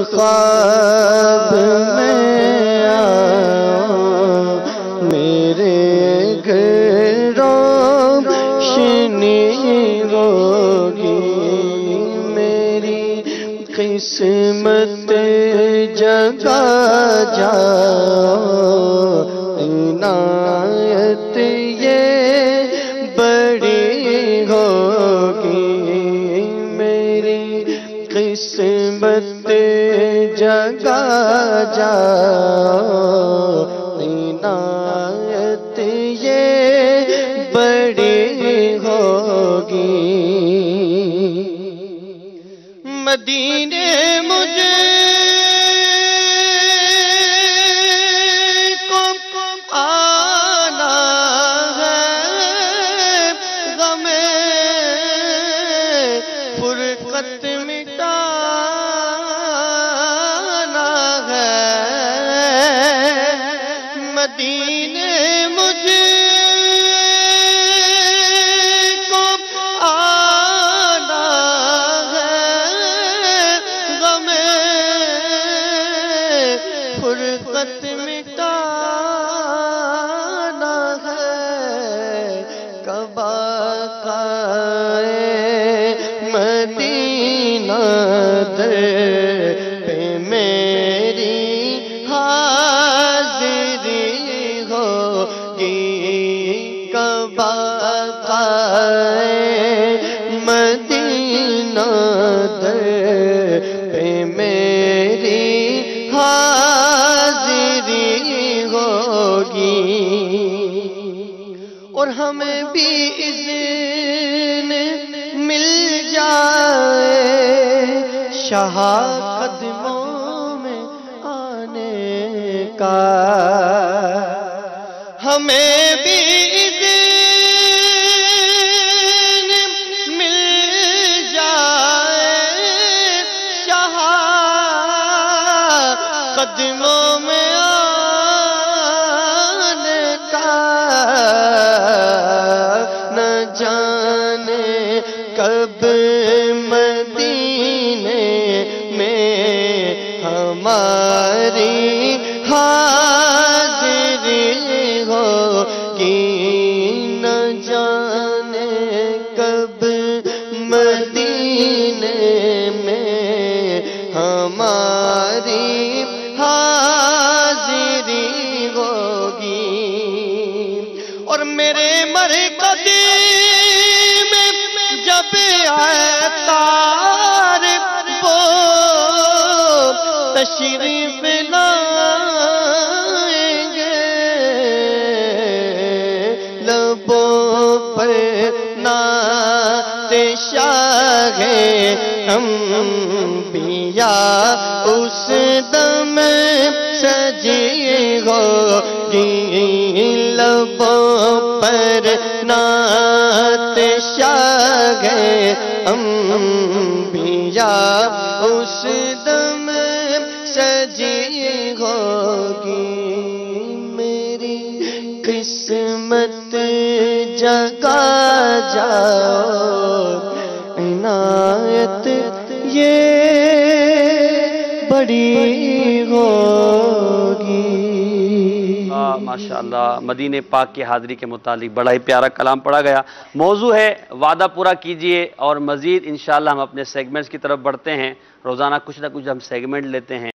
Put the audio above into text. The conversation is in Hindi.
ख्वाब में आओ, मेरे घर रोशनी होगी, मेरी किस्मत जगा जाओ, इनायत ये बड़ी होगी, मेरी किस्मत जगा जाओ, इनायत ये बड़ी होगी। मदीने मुझे को आना है, गमे फुरकत मिटाना है, मदीने मुझे को आना है, गमे फुरकत मिटाना है, कबा काए मदीना दर पे मेरी हाजिरी होगी, कबा काए मदीना दर पे मेरी हाजिरी होगी, और हमें भी इज़्न मिल जाए शाह कदमों में आने का, हमें भी इज़्न मिल जाए शाह कदमों में आने का, न जाने कब मदीने में हमारी हाजिरी होगी, न जाने कब मदीने में हमारी हाजिरी होगी, और मेरे मरकज़ में जब आए तार वो तशरीफ लाएंगे, लबों पर नाते शाहे अंबिया उस दम सजी होगी, लबों पर नाते शाहे अंबिया उस दम सजी होगी, मेरी किस्मत जगा जाओ, इनायत ये बड़ी होगी। माशाअल्लाह, मदीने पाक की हाज़िरी के मुतालिक बड़ा ही प्यारा कलाम पढ़ा गया। मौजू है वादा पूरा कीजिए, और मज़ीद इंशाअल्लाह हम अपने सेगमेंट्स की तरफ बढ़ते हैं। रोज़ाना कुछ ना कुछ हम सेगमेंट लेते हैं।